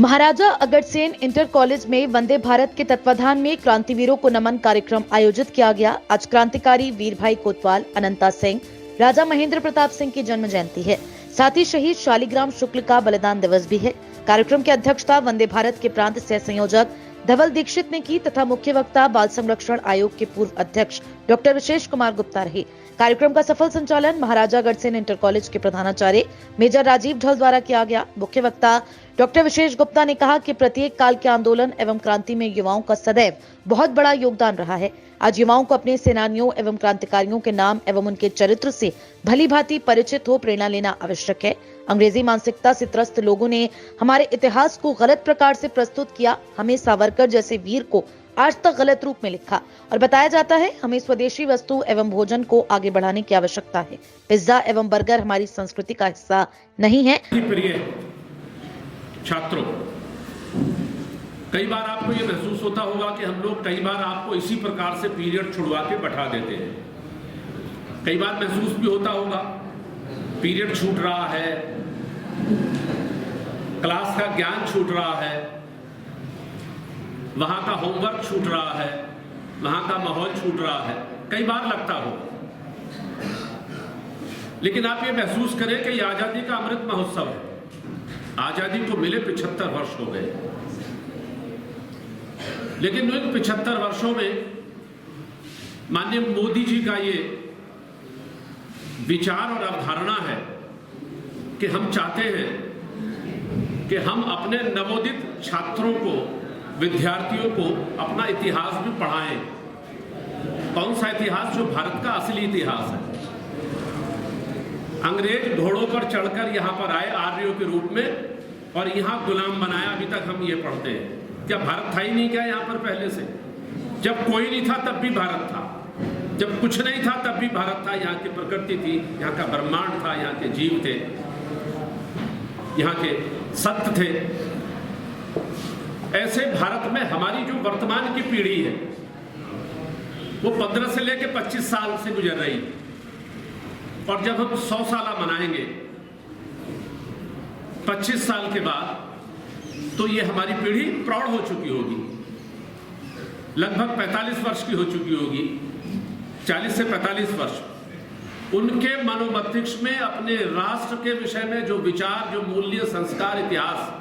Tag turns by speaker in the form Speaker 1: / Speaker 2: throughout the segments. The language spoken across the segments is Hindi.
Speaker 1: महाराजा अगरसेन इंटर कॉलेज में वंदे भारत के तत्वाधान में क्रांतिवीरों को नमन कार्यक्रम आयोजित किया गया। आज क्रांतिकारी वीर भाई कोतवाल, अनंता सिंह, राजा महेंद्र प्रताप सिंह की जन्म जयंती है। साथ ही शहीद शालिग्राम शुक्ल का बलिदान दिवस भी है। कार्यक्रम की अध्यक्षता वंदे भारत के प्रांत सह संयोजक धवल दीक्षित ने की तथा मुख्य वक्ता बाल संरक्षण आयोग के पूर्व अध्यक्ष डॉक्टर विशेष कुमार गुप्ता रहे। कार्यक्रम का सफल संचालन महाराजा अगरसेन इंटर कॉलेज के प्रधानाचार्य मेजर राजीव ढल द्वारा किया गया। मुख्य वक्ता डॉक्टर विशेष गुप्ता ने कहा कि प्रत्येक काल के आंदोलन एवं क्रांति में युवाओं का सदैव बहुत बड़ा योगदान रहा है। आज युवाओं को अपने सेनानियों एवं क्रांतिकारियों के नाम एवं उनके चरित्र से भली भांति परिचित हो प्रेरणा लेना आवश्यक है। अंग्रेजी मानसिकता से त्रस्त लोगों ने हमारे इतिहास को गलत प्रकार से प्रस्तुत किया। हमें सावरकर जैसे वीर को आज तक गलत रूप में लिखा और बताया जाता है। हमें स्वदेशी वस्तु एवं भोजन को आगे बढ़ाने की आवश्यकता है। पिज्जा एवं बर्गर हमारी संस्कृति का हिस्सा नहीं है।
Speaker 2: प्रिय छात्रों, कई बार आपको ये महसूस होता होगा कि हम लोग कई बार आपको इसी प्रकार से पीरियड छुड़वा के बैठा देते हैं। कई बार महसूस भी होता होगा पीरियड छूट रहा है, क्लास का ज्ञान छूट रहा है, वहां का होमवर्क छूट रहा है, वहां का माहौल छूट रहा है। कई बार लगता होगा, लेकिन आप ये महसूस करें कि ये आजादी का अमृत महोत्सव है। आजादी को मिले 75 वर्ष हो गए, लेकिन इन 75 वर्षों में माननीय मोदी जी का ये विचार और अवधारणा है कि हम चाहते हैं कि हम अपने नवोदित छात्रों को, विद्यार्थियों को अपना इतिहास भी पढ़ाएं। कौन सा इतिहास? जो भारत का असली इतिहास है। अंग्रेज घोड़ों पर चढ़कर यहां पर आए आर्यों के रूप में और यहां गुलाम बनाया। अभी तक हम ये पढ़ते हैं। क्या भारत था ही नहीं क्या यहां पर पहले से? जब कोई नहीं था तब भी भारत था, जब कुछ नहीं था तब भी भारत था। यहाँ की प्रकृति थी, यहाँ का ब्रह्मांड था, यहाँ के जीव थे, यहाँ के सत्य थे। ऐसे भारत में हमारी जो वर्तमान की पीढ़ी है वो 15 से लेकर 25 साल से गुजर रही है। और जब हम 100 साल मनाएंगे 25 साल के बाद, तो ये हमारी पीढ़ी प्रौढ़ हो चुकी होगी, लगभग 45 वर्ष की हो चुकी होगी, 40 से 45 वर्ष। उनके मनोमस्तिष्क में अपने राष्ट्र के विषय में जो विचार, जो मूल्य, संस्कार, इतिहास।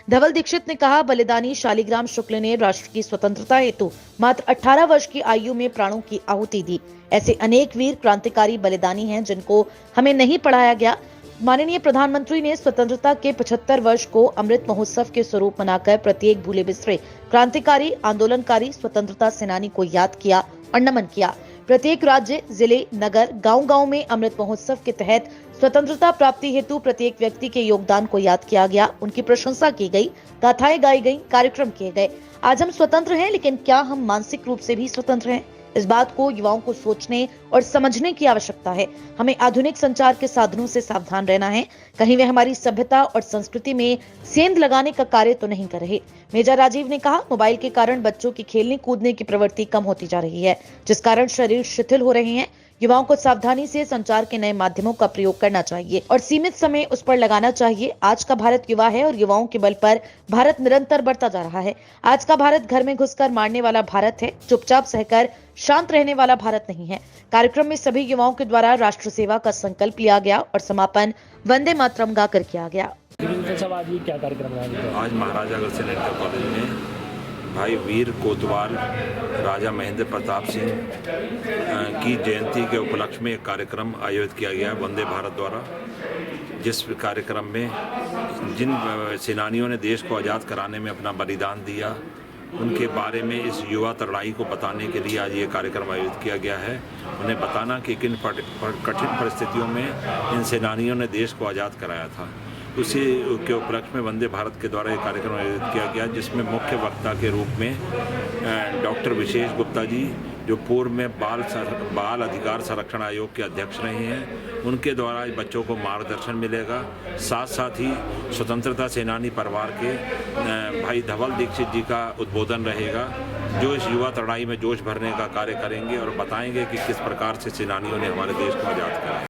Speaker 1: धवल दीक्षित ने कहा, बलिदानी शालिग्राम शुक्ल ने राष्ट्र की स्वतंत्रता हेतु मात्र 18 वर्ष की आयु में प्राणों की आहुति दी। ऐसे अनेक वीर क्रांतिकारी बलिदानी हैं जिनको हमें नहीं पढ़ाया गया। माननीय प्रधानमंत्री ने स्वतंत्रता के 75 वर्ष को अमृत महोत्सव के स्वरूप मनाकर प्रत्येक भूले बिसरे क्रांतिकारी, आंदोलनकारी, स्वतंत्रता सेनानी को याद किया और नमन किया। प्रत्येक राज्य, जिले, नगर, गांव-गांव में अमृत महोत्सव के तहत स्वतंत्रता प्राप्ति हेतु प्रत्येक व्यक्ति के योगदान को याद किया गया, उनकी प्रशंसा की गई, गाथाएं गाई गई, कार्यक्रम किए गए। आज हम स्वतंत्र हैं, लेकिन क्या हम मानसिक रूप से भी स्वतंत्र हैं? इस बात को युवाओं को सोचने और समझने की आवश्यकता है। हमें आधुनिक संचार के साधनों से सावधान रहना है, कहीं वे हमारी सभ्यता और संस्कृति में सेंध लगाने का कार्य तो नहीं कर रहे। मेजर राजीव ने कहा, मोबाइल के कारण बच्चों की खेलने कूदने की प्रवृत्ति कम होती जा रही है, जिस कारण शरीर शिथिल हो रहे हैं। युवाओं को सावधानी से संचार के नए माध्यमों का प्रयोग करना चाहिए और सीमित समय उस पर लगाना चाहिए। आज का भारत युवा है और युवाओं के बल पर भारत निरंतर बढ़ता जा रहा है। आज का भारत घर में घुसकर मारने वाला भारत है, चुपचाप सहकर शांत रहने वाला भारत नहीं है। कार्यक्रम में सभी युवाओं के द्वारा राष्ट्र सेवा का संकल्प लिया गया और समापन वंदे मातरम गाकर किया गया।
Speaker 3: क्या कार्यक्रम है?
Speaker 4: आज महाराजा अगरसेन इंटर कॉलेज में भाई वीर कोतवाल, राजा महेंद्र प्रताप सिंह की जयंती के उपलक्ष्य में एक कार्यक्रम आयोजित किया गया वंदे भारत द्वारा, जिस कार्यक्रम में जिन सेनानियों ने देश को आज़ाद कराने में अपना बलिदान दिया, उनके बारे में इस युवा तरुणाई को बताने के लिए आज ये कार्यक्रम आयोजित किया गया है। उन्हें बताना कि किन कठिन परिस्थितियों में इन सेनानियों ने देश को आज़ाद कराया था। उसी के उपलक्ष्य में वंदे भारत के द्वारा एक कार्यक्रम आयोजित किया गया, जिसमें मुख्य वक्ता के रूप में डॉक्टर विशेष गुप्ता जी, जो पूर्व में बाल अधिकार संरक्षण आयोग के अध्यक्ष रहे हैं, उनके द्वारा बच्चों को मार्गदर्शन मिलेगा। साथ साथ ही स्वतंत्रता सेनानी परिवार के भाई धवल दीक्षित जी का उद्बोधन रहेगा, जो इस युवा तरुणाई में जोश भरने का कार्य करेंगे और बताएंगे कि किस प्रकार से सेनानियों ने हमारे देश को आज़ाद कराया।